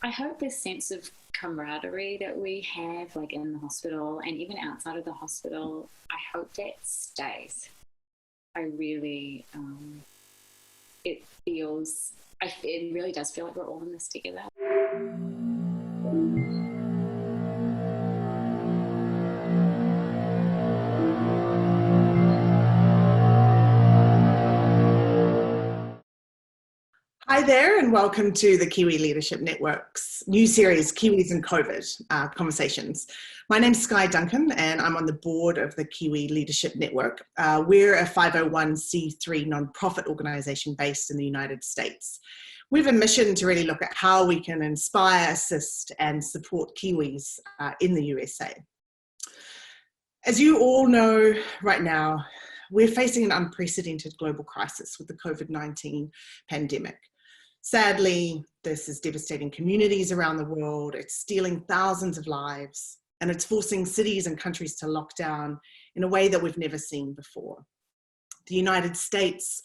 I hope this sense of camaraderie that we have, like in the hospital and even outside of the hospital, I hope that stays. I really, it really does feel like we're all in this together. Hi there, and welcome to the Kiwi Leadership Network's new series, Kiwis and COVID Conversations. My name's Skye, Duncan, and I'm on the board of the Kiwi Leadership Network. We're a 501c3 nonprofit organisation based in the United States. We have a mission to really look at how we can inspire, assist, and support Kiwis in the USA. As you all know right now, we're facing an unprecedented global crisis with the COVID-19 pandemic. Sadly, this is devastating communities around the world. It's stealing thousands of lives, and it's forcing cities and countries to lock down in a way that we've never seen before. The United States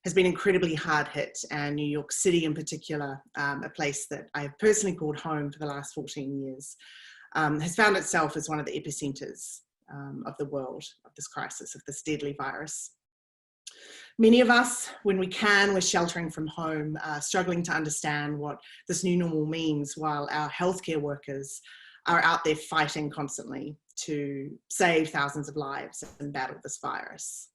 has been incredibly hard hit, and New York City in particular, a place that I have personally called home for the last 14 years, has found itself as one of the epicenters of the world, of this crisis, of this deadly virus. Many of us, when we can, we're sheltering from home, struggling to understand what this new normal means, while our healthcare workers are out there fighting constantly to save thousands of lives and battle this virus.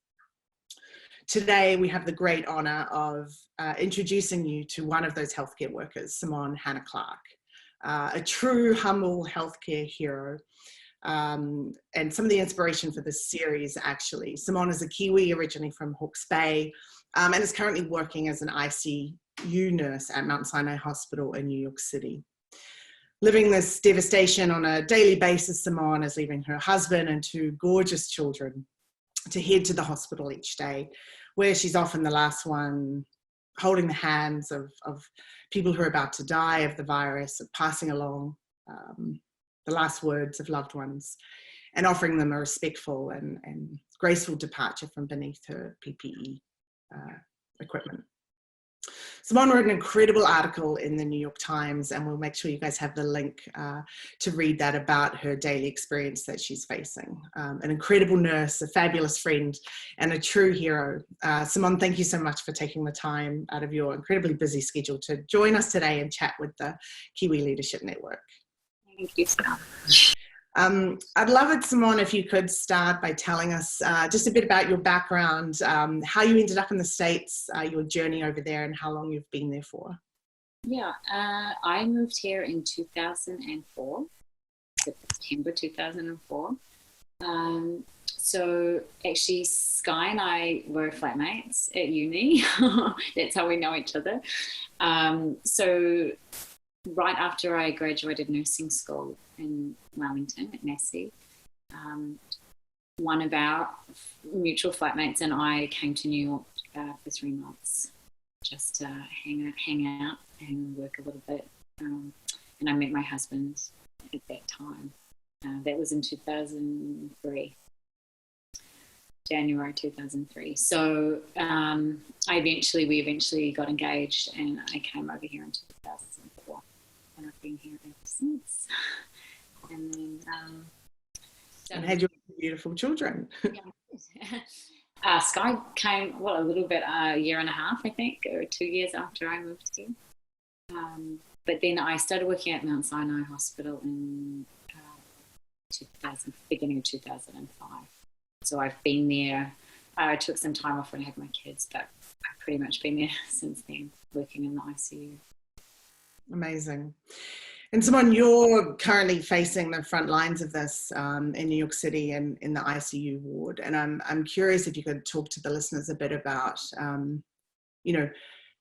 Today, we have the great honor of introducing you to one of those healthcare workers, Simone Hannah-Clark, a true humble healthcare hero. And some of the inspiration for this series, actually. Simone is a Kiwi, originally from Hawke's Bay, and is currently working as an ICU nurse at Mount Sinai Hospital in New York City. Living this devastation on a daily basis, Simone is leaving her husband and two gorgeous children to head to the hospital each day, where she's often the last one holding the hands of people who are about to die of the virus, of passing along the last words of loved ones, and offering them a respectful and graceful departure from beneath her PPE equipment. Simone wrote an incredible article in the New York Times, and we'll make sure you guys have the link to read that, about her daily experience that she's facing. An incredible nurse, a fabulous friend, and a true hero. Simone, thank you so much for taking the time out of your incredibly busy schedule to join us today and chat with the Kiwi Leadership Network. Thank you, Scott. I'd love it, Simone, if you could start by telling us just a bit about your background, how you ended up in the States, your journey over there, and how long you've been there for. Yeah, I moved here in 2004, September 2004. So actually, Skye and I were flatmates at uni. That's how we know each other. So right after I graduated nursing school in Wellington at NYC, one of our mutual flatmates and I came to New York for 3 months just to hang out and work a little bit. And I met my husband at that time. That was in 2003. January 2003. So we eventually got engaged, and I came over here in 2004. And I've been here ever since. And then, and had your beautiful children. Yeah. Skye came, a little bit, a year and a half, I think, or 2 years after I moved here. But then I started working at Mount Sinai Hospital in beginning of 2005. So I've been there. I took some time off when I had my kids, but I've pretty much been there since then, working in the ICU. Amazing. And Simone, you're currently facing the front lines of this in New York City and in the ICU ward. And I'm curious if you could talk to the listeners a bit about,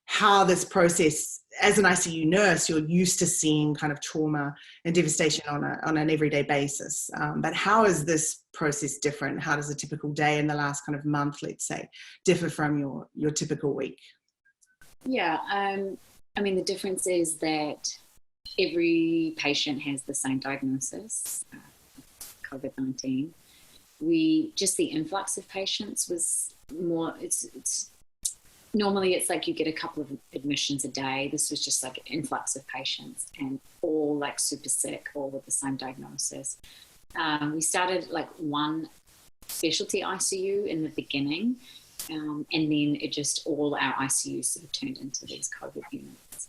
how this process, as an ICU nurse, you're used to seeing kind of trauma and devastation on an everyday basis. But how is this process different? How does a typical day in the last kind of month, let's say, differ from your typical week? Yeah, the difference is that every patient has the same diagnosis, COVID-19. The influx of patients was more, normally it's like you get a couple of admissions a day. This was just like an influx of patients and all like super sick, all with the same diagnosis. We started like one specialty ICU in the beginning, and then it just all our ICUs sort of turned into these COVID units.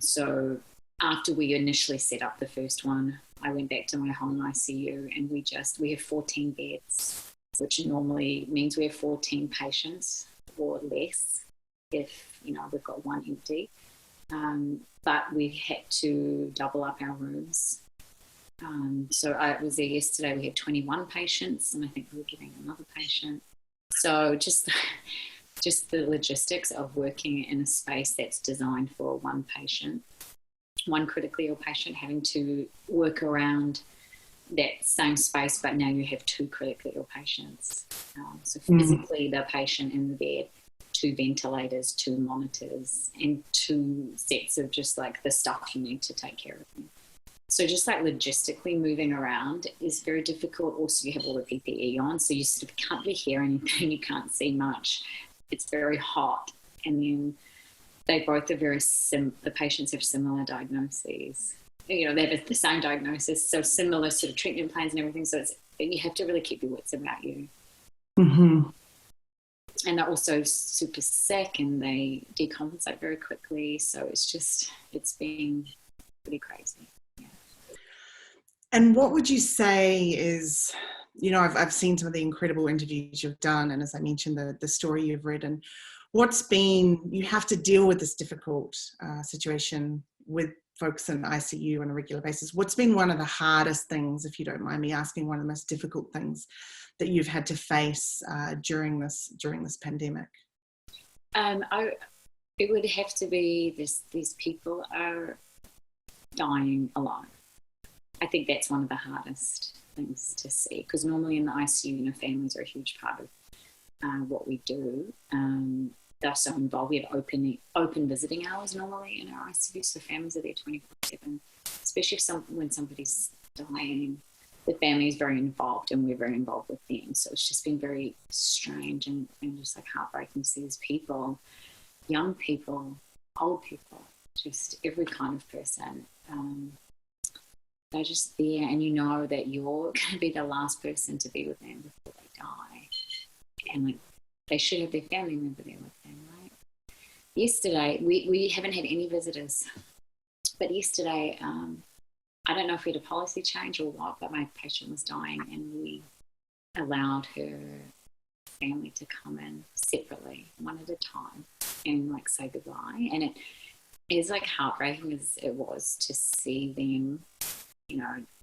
So after we initially set up the first one, I went back to my home ICU, and we have 14 beds, which normally means we have 14 patients or less if, we've got one empty. But we had to double up our rooms. So I was there yesterday, we had 21 patients, and I think we were getting another patient. So just the logistics of working in a space that's designed for one patient, one critically ill patient, having to work around that same space, but now you have two critically ill patients. So physically the patient in the bed, 2 ventilators, 2 monitors, and 2 sets of just like the stuff you need to take care of them. So just like logistically moving around is very difficult. Also, you have all the PPE on, so you sort of can't really hear anything, you can't see much. It's very hot. And then they both are the patients have similar diagnoses. They have the same diagnosis, so similar sort of treatment plans and everything. So you have to really keep your wits about you. Mm-hmm. And they're also super sick, and they decompensate very quickly. So it's been pretty crazy. Yeah. And what would you say is, I've seen some of the incredible interviews you've done, and as I mentioned, the story you've written. You have to deal with this difficult situation with folks in ICU on a regular basis. What's been one of the hardest things, if you don't mind me asking, one of the most difficult things that you've had to face during this pandemic? It would have to be these people are dying alive. I think that's one of the hardest things to see, because normally in the ICU, families are a huge part of what we do. They're so involved. We have open visiting hours normally in our ICU, so families are there 24/7. Especially when somebody's dying, the family is very involved, and we're very involved with them. So it's just been very strange and just like heartbreaking to see these people, young people, old people, just every kind of person. They're just there, and that you're going to be the last person to be with them before they die. And like, they should have their family member there with them, right? Yesterday, we haven't had any visitors, but yesterday, I don't know if we had a policy change or what, but my patient was dying, and we allowed her family to come in separately, one at a time, and like say goodbye. And it is like heartbreaking as it was to see them,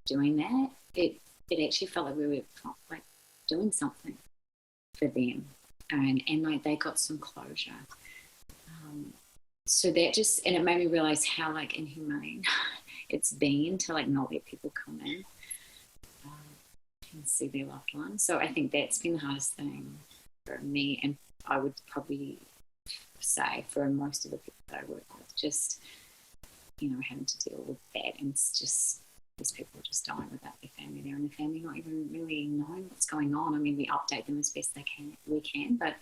doing that. It actually felt like we were like doing something for them. And like they got some closure. So that and it made me realize how like inhumane it's been to like not let people come in and see their loved ones. So I think that's been the hardest thing for me, and I would probably say for most of the people that I work with, just having to deal with that, and it's just these people just dying without their family there, and the family not even really knowing what's going on. I mean, we update them as best we can, but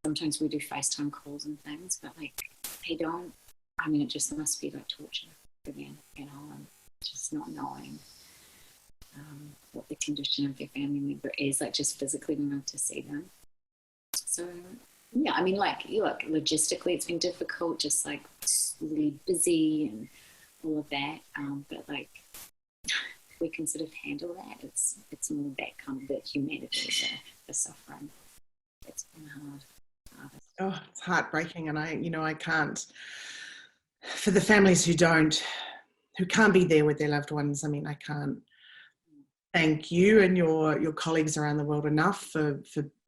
sometimes we do FaceTime calls and things, but like they don't. I mean, it just must be like torture for them, just not knowing what the condition of their family member is, like just physically being able to see them. So yeah, I mean, like logistically, it's been difficult, just like really busy and all of that. But like, we can sort of handle that. It's more that kind of the humanity, the suffering. It's been hard. Oh, it's heartbreaking, and I can't. For the families who can't be there with their loved ones, I mean, I can't thank you and your colleagues around the world enough for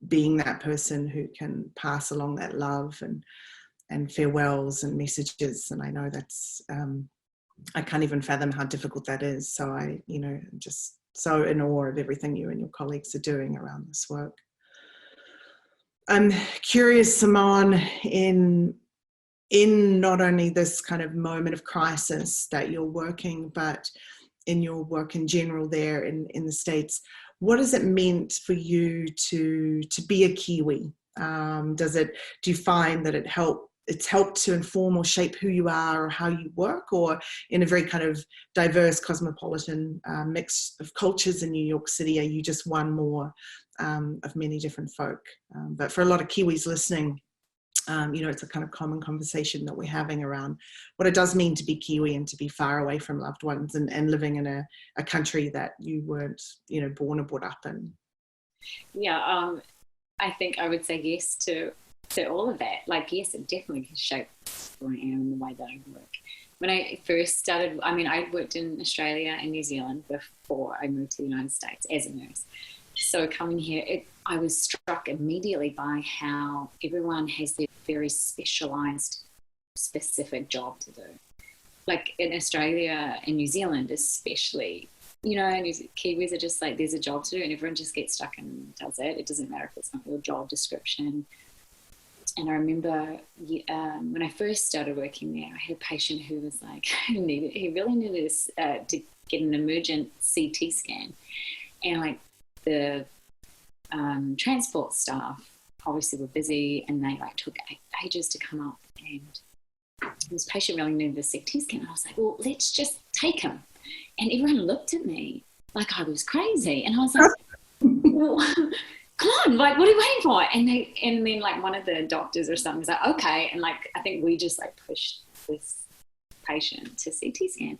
being that person who can pass along that love and farewells and messages. And I know that's I can't even fathom how difficult that is. So I'm just so in awe of everything you and your colleagues are doing around this work. I'm curious, Simone, in not only this kind of moment of crisis that you're working, but in your work in general there in the States, what has it meant for you to be a Kiwi Do you find that it's helped to inform or shape who you are or how you work, or in a very kind of diverse cosmopolitan mix of cultures in New York City, are you just one more of many different folk? But for a lot of Kiwis listening, it's a kind of common conversation that we're having around what it does mean to be Kiwi and to be far away from loved ones and living in a country that you weren't, born or brought up in. Yeah, I think I would say yes to all of that. Like, yes, it definitely has shaped who I am and the way that I work. When I first started, I worked in Australia and New Zealand before I moved to the United States as a nurse. So coming here, I was struck immediately by how everyone has their very specialised, specific job to do. Like in Australia and New Zealand especially, Kiwis are just like, there's a job to do and everyone just gets stuck and does it. It doesn't matter if it's not your job description. And I remember when I first started working there, I had a patient who was like, he really needed to get an emergent CT scan. And like the transport staff obviously were busy and they like took ages to come up. And this patient really needed a CT scan. And I was like, well, let's just take him. And everyone looked at me like I was crazy. And I was like, well, come on, like, what are you waiting for? And then like one of the doctors or something was like, okay. And like, I think we just like pushed this patient to CT scan.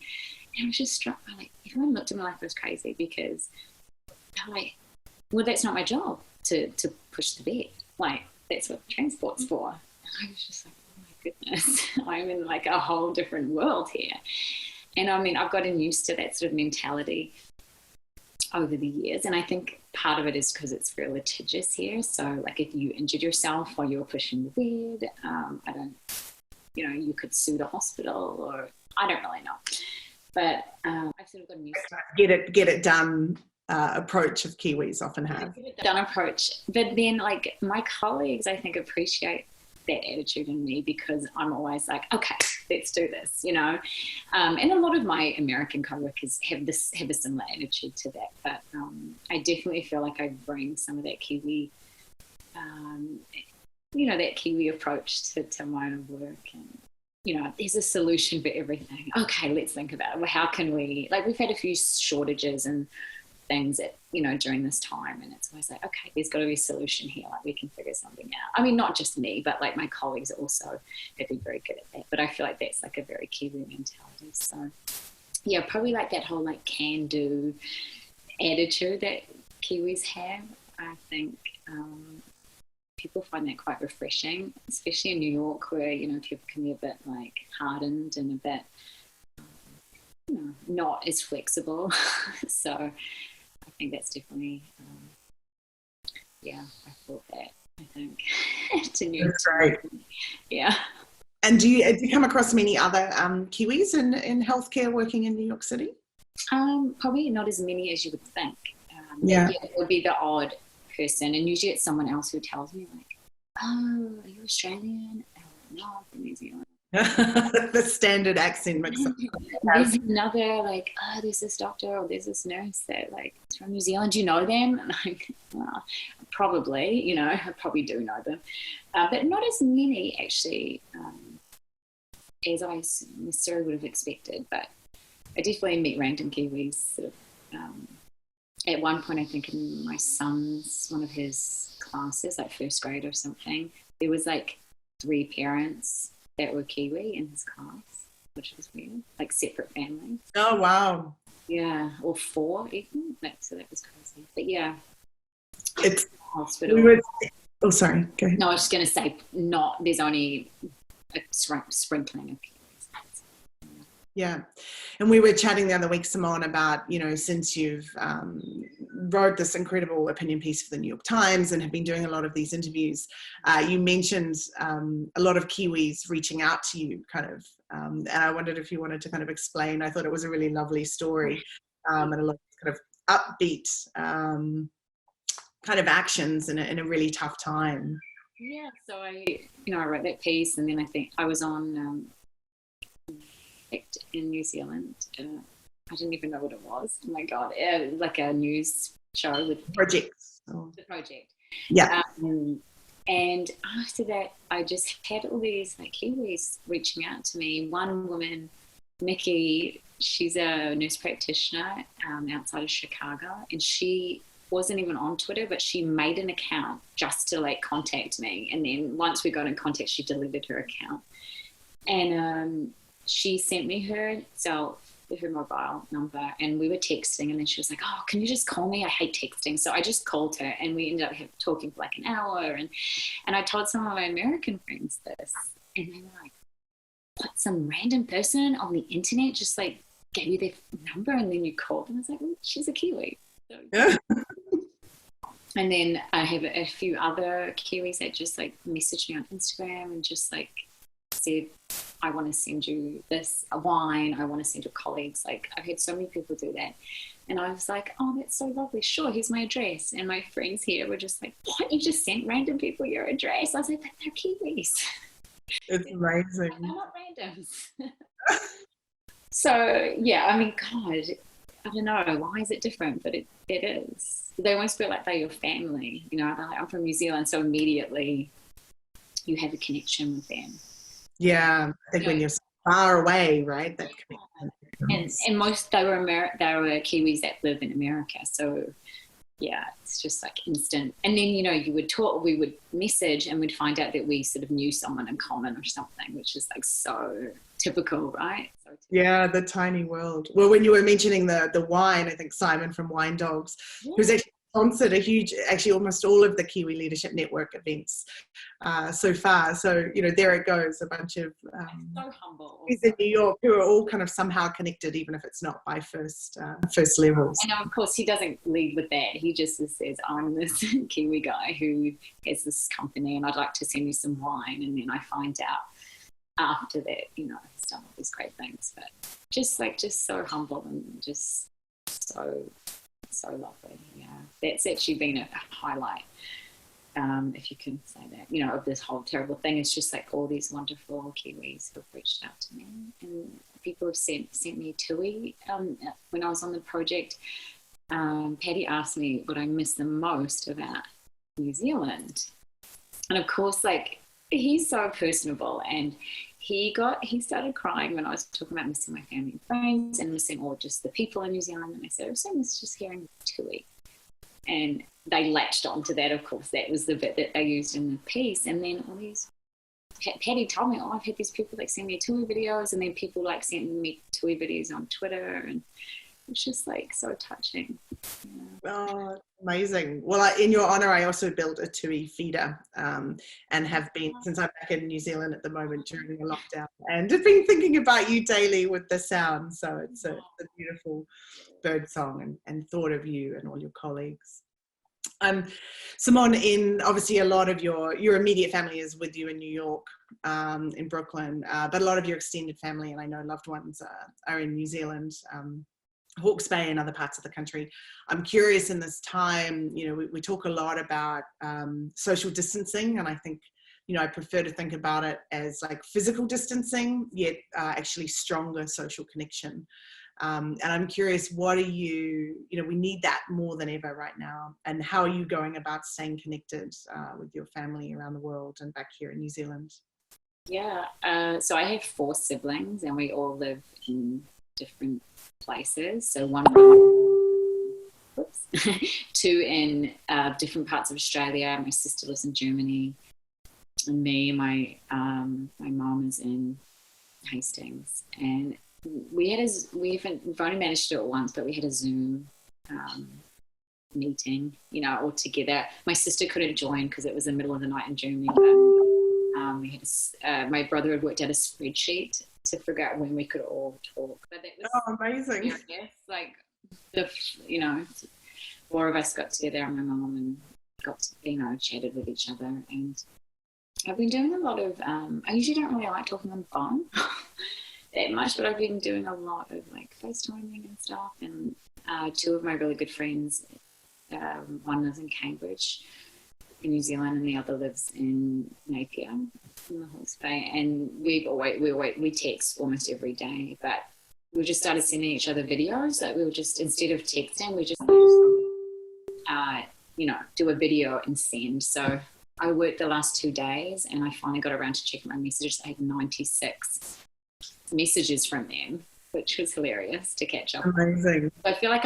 And I was just struck by like, everyone looked at me like I was crazy because they're like, well, that's not my job to push the bed. Like, that's what transport's for. And I was just like, oh my goodness, I'm in like a whole different world here. And I've gotten used to that sort of mentality over the years. And I think part of it is because it's very litigious here. So like if you injured yourself while you were pushing the bed, you could sue the hospital, or I don't really know. But I've sort of gotten used to get it done approach of Kiwis often have. Get it done approach. But then like my colleagues, I think, appreciate that attitude in me because I'm always like, okay, let's do this, and a lot of my American co-workers have a similar attitude to that, but I definitely feel like I bring some of that Kiwi that Kiwi approach to my own work. And there's a solution for everything. Okay, let's think about it. Well, how can we, like, we've had a few shortages and things that during this time, and it's always like, okay, there's got to be a solution here, like we can figure something out. Not just me, but like my colleagues also have been very good at that, but I feel like that's like a very Kiwi mentality. So yeah, probably like that whole like can do attitude that Kiwis have. I think people find that quite refreshing, especially in New York where people can be a bit like hardened and a bit not as flexible. So I think that's definitely, I thought that, I think, to New York. Right. Yeah. And do you come across many other Kiwis in healthcare working in New York City? Probably not as many as you would think. It would be the odd person, and usually it's someone else who tells me like, oh, are you Australian? Oh, no, I'm from New Zealand. The standard accent mix up. There's another like, oh, there's this doctor or there's this nurse that like is from New Zealand. Do you know them? And I'm like, well, probably, I probably do know them, but not as many actually as I necessarily would have expected. But I definitely meet random Kiwis sort of. At one point, I think in my son's one of his classes, like first grade or something, there was like 3 parents that were Kiwi in his class, which was weird, like separate families. Oh, wow. Yeah, or 4 even. So that was crazy. But yeah, it's hospital. Oh, sorry. Go ahead. No, I was just going to say, there's only a sprinkling of Kiwis. Yeah. And we were chatting the other week, Simone, about, since you've wrote this incredible opinion piece for the New York Times and have been doing a lot of these interviews, you mentioned a lot of Kiwis reaching out to you kind of, and I wondered if you wanted to kind of explain. I thought it was a really lovely story and a lot of kind of upbeat kind of actions in a really tough time. Yeah. So I wrote that piece, and then I think I was on in New Zealand. I didn't even know what it was. Oh my God. Like a news show with Project. The Project. Yeah. And after that, I just had all these like Kiwis reaching out to me. One woman, Nikki, she's a nurse practitioner outside of Chicago, and she wasn't even on Twitter, but she made an account just to like contact me. And then once we got in contact, she deleted her account. And she sent me her mobile number, and we were texting, and then she was like, oh, can you just call me? I hate texting. So I just called her, and we ended up talking for like an hour. And I told some of my American friends this, and they were like, what, some random person on the internet just like gave you their number and then you called? And I was like, well, she's a Kiwi. So, yeah. And then I have a few other Kiwis that just like messaged me on Instagram and just like said, I want to send you this, a wine. I want to send your colleagues. Like, I've had so many people do that. And I was like, oh, that's so lovely. Sure, here's my address. And my friends here were just like, what? You just sent random people your address? I was like, but they're Kiwis. It's amazing. They're not randoms. So, yeah, I mean, God, I don't know. Why is it different? But it is. They almost feel like they're your family. You know, they're like, I'm from New Zealand, so immediately you have a connection with them. Yeah, I think when you're far away, right? That and most they were Kiwis that live in America, so yeah, it's just like instant. And then we would message, and we'd find out that we sort of knew someone in common or something, which is like so typical, right? So typical. Yeah, the tiny world. Well, when you were mentioning the wine, I think Simon from Wine Dogs, who's actually sponsored almost all of the Kiwi Leadership Network events so far. So, there it goes, a bunch of so humble. He's in New York who are all kind of somehow connected, even if it's not by first levels. And of course, he doesn't lead with that. He just says, I'm this Kiwi guy who has this company and I'd like to send you some wine. And then I find out after that, he's done all these great things. But just so humble and just so lovely. Yeah, that's actually been a highlight, if you can say that, of this whole terrible thing. It's just like all these wonderful Kiwis who have reached out to me, and people have sent me tui. When I was on the project, Patty asked me what I miss the most about New Zealand, and of course, like, he's so personable, and he started crying when I was talking about missing my family and friends and missing all just the people in New Zealand. And I said, I was saying this just hearing tui. And they latched onto that, of course. That was the bit that they used in the piece. And then all these, Patty told me, I've had these people like send me tui videos, and then people like sending me tui videos on Twitter, and it's just like so touching. Oh, amazing. Well, in your honour, I also built a tui feeder and have been, since I'm back in New Zealand at the moment during the lockdown, and have been thinking about you daily with the sound. So it's a beautiful bird song, and thought of you and all your colleagues. Simone, obviously a lot of your immediate family is with you in New York, in Brooklyn, but a lot of your extended family, and I know loved ones, are in New Zealand, Hawke's Bay and other parts of the country. I'm curious, in this time, we talk a lot about social distancing, and I think, I prefer to think about it as like physical distancing, yet actually stronger social connection. And I'm curious, what are we need that more than ever right now, and how are you going about staying connected with your family around the world and back here in New Zealand? Yeah, so I have 4 siblings, and we all live in different places. So 2 in different parts of Australia. My sister lives in Germany, and my mom is in Hastings. And we've only managed to do it once, but we had a Zoom meeting, all together. My sister couldn't join because it was the middle of the night in Germany. But we had my brother had worked out a spreadsheet to figure out when we could all talk. But that was amazing. Yes, like 4 of us got together, and my mom, and got to, chatted with each other. And I've been doing a lot of. I usually don't really like talking on the phone that much, but I've been doing a lot of like FaceTiming and stuff. And 2 of my really good friends, one lives in Cambridge in New Zealand, and the other lives in Napier in the Hawke's Bay. And we text almost every day, but we just started sending each other videos. That we were just, instead of texting, we just do a video and send. So I worked the last 2 days and I finally got around to checking my messages. I had 96 messages from them, which was hilarious to catch up. Amazing. So I feel like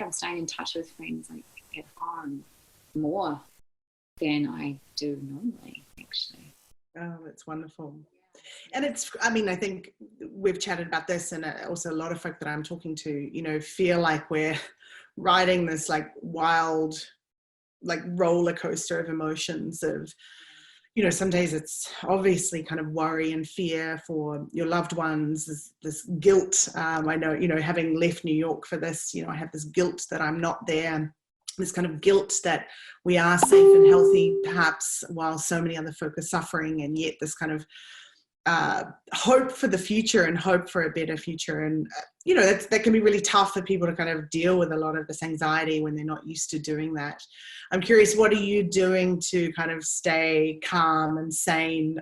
I'm staying in touch with friends like at home more than I do normally, actually. Oh, that's wonderful. And I think we've chatted about this, and also a lot of folk that I'm talking to, feel like we're riding this like wild, like roller coaster of emotions of, some days it's obviously kind of worry and fear for your loved ones, this guilt. I know, having left New York for this, I have this guilt that I'm not there, this kind of guilt that we are safe and healthy, perhaps, while so many other folk are suffering, and yet this kind of hope for the future and hope for a better future. And, that can be really tough for people to kind of deal with a lot of this anxiety when they're not used to doing that. I'm curious, what are you doing to kind of stay calm and sane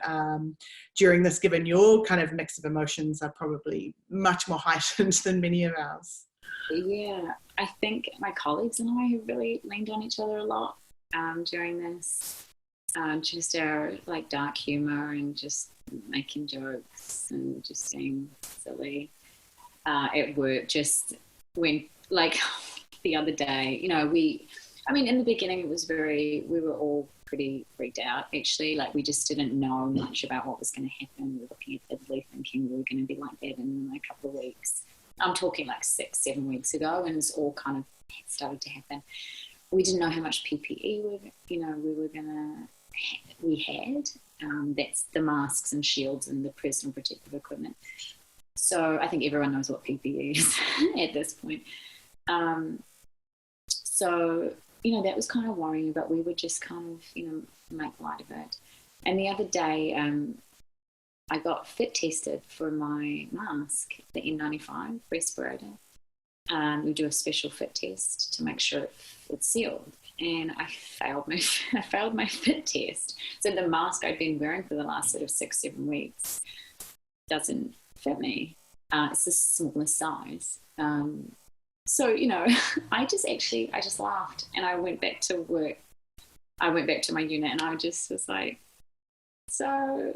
during this, given your kind of mix of emotions are probably much more heightened than many of ours? Yeah, I think my colleagues and I have really leaned on each other a lot during this. Just our like dark humor and just making jokes and just being silly at work. Just when, like, the other day, in the beginning it was we were all pretty freaked out, actually. Like, we just didn't know much about what was going to happen. We were looking at Italy thinking we were going to be like that in a couple of weeks. I'm talking like 6-7 weeks ago, and it's all kind of started to happen. We didn't know how much PPE we had. That's the masks and shields and the personal protective equipment. So I think everyone knows what PPE is at this point. So, that was kind of worrying, but we would just kind of, make light of it. And the other day, I got fit tested for my mask, the N95 respirator. We do a special fit test to make sure it's sealed. And I failed my fit test. So the mask I'd been wearing for the last sort of 6-7 weeks doesn't fit me. It's the smallest size. So, I just laughed, and I went back to work. I went back to my unit, and I just was like, so,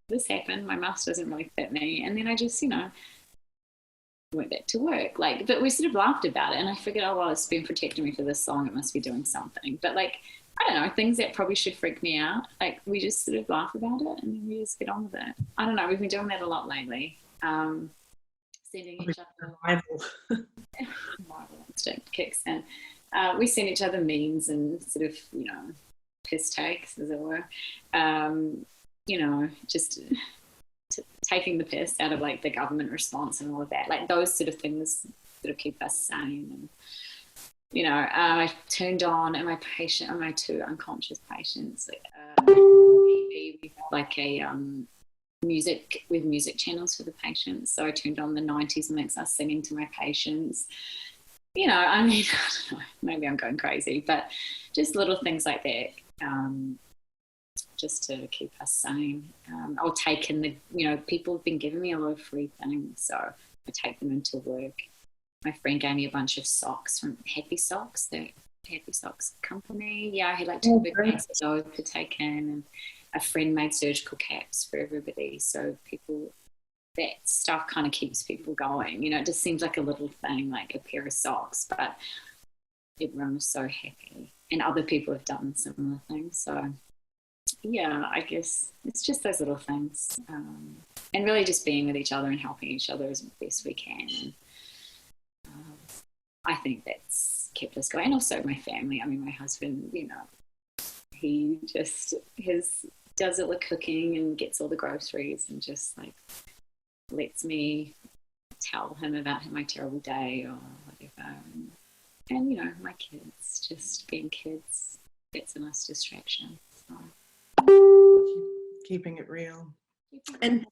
this happened. My mask doesn't really fit me. And then I just, went back to work. Like, but we sort of laughed about it, and I figured, oh, well, it's been protecting me for this long. It must be doing something. But, like, I don't know, things that probably should freak me out, like, we just sort of laugh about it, and then we just get on with it. I don't know. We've been doing that a lot lately. Sending each other rival instinct kicks in. We send each other memes and sort of, piss takes, as it were. Just taking the piss out of, like, the government response and all of that. Like, those sort of things sort of keep us sane. And, I turned on at my 2 unconscious patients. We have like a music channels for the patients. So I turned on the 90s mix. I was singing to my patients. I don't know, maybe I'm going crazy, but just little things like that. Just to keep us sane. I'll take in the, people have been giving me a lot of free things, so I take them into work. My friend gave me a bunch of socks from Happy Socks, the Happy Socks company. Yeah, I had like 2 big bags of those to take in, and a friend made surgical caps for everybody. So that stuff kind of keeps people going. It just seems like a little thing, like a pair of socks, but everyone was so happy, and other people have done similar things. So yeah, I guess it's just those little things, and really just being with each other and helping each other as best we can. And I think that's kept us going. And also my family. I mean, my husband, he just does all the cooking and gets all the groceries and just like lets me tell him about my terrible day or whatever. And my kids, just being kids, that's a nice distraction. So. Keeping it real. And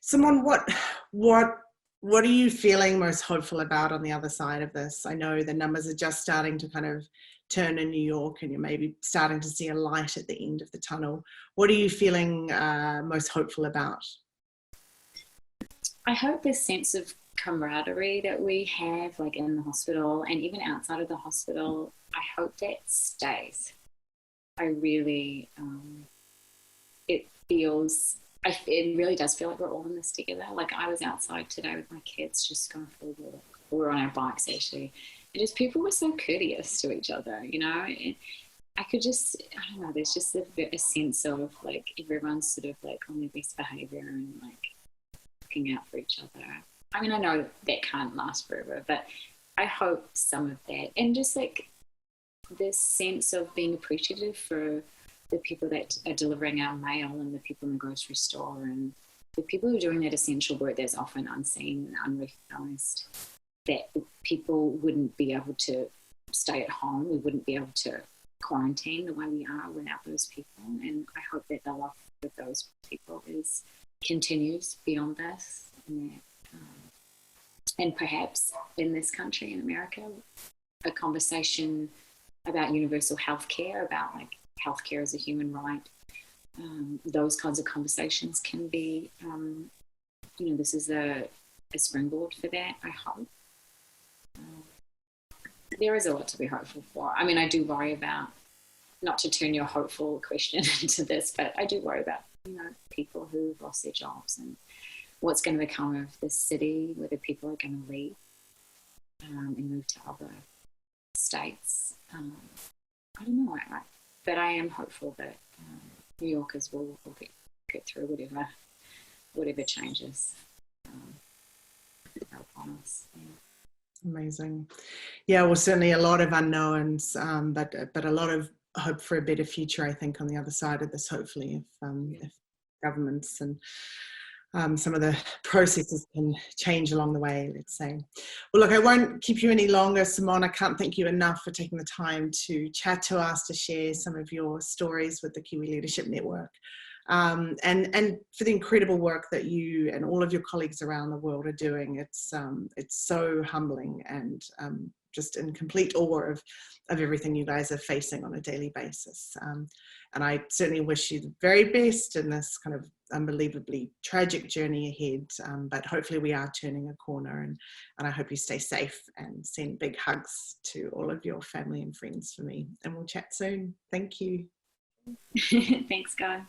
Simone, what are you feeling most hopeful about on the other side of this? I know the numbers are just starting to kind of turn in New York, and you're maybe starting to see a light at the end of the tunnel. What are you feeling most hopeful about? I hope this sense of camaraderie that we have, like in the hospital and even outside of the hospital, I hope that stays. I really, it really does feel like we're all in this together. Like I was outside today with my kids just going for a walk. We were on our bikes actually. And just people were so courteous to each other, you know. And I could just, I don't know, there's just a sense of like everyone's sort of like on their best behaviour and like looking out for each other. I mean, I know that can't last forever, but I hope some of that, and just like this sense of being appreciative for the people that are delivering our mail and the people in the grocery store and the people who are doing that essential work that's often unseen and unrecognised, that people wouldn't be able to stay at home, we wouldn't be able to quarantine the way we are without those people. And I hope that the love for those people continues beyond this, and that, and perhaps in this country, in America, a conversation about universal health care, about like healthcare as a human right. Those kinds of conversations can be, this is a springboard for that, I hope. There is a lot to be hopeful for. I mean, I do worry about, not to turn your hopeful question into this, but I do worry about, people who've lost their jobs and what's going to become of this city, whether people are going to leave and move to other states. I don't know, but I am hopeful that New Yorkers will get through whatever changes are upon us. Yeah. Amazing. Yeah, well, certainly a lot of unknowns, but a lot of hope for a better future, I think, on the other side of this, hopefully, if governments and some of the processes can change along the way, let's say. Well, look, I won't keep you any longer, Simone. I can't thank you enough for taking the time to chat to us, to share some of your stories with the Kiwi Leadership Network, and for the incredible work that you and all of your colleagues around the world are doing. It's so humbling and just in complete awe of everything you guys are facing on a daily basis. And I certainly wish you the very best in this kind of unbelievably tragic journey ahead. But hopefully we are turning a corner, and I hope you stay safe, and send big hugs to all of your family and friends for me. And we'll chat soon. Thank you. Thanks, Skye.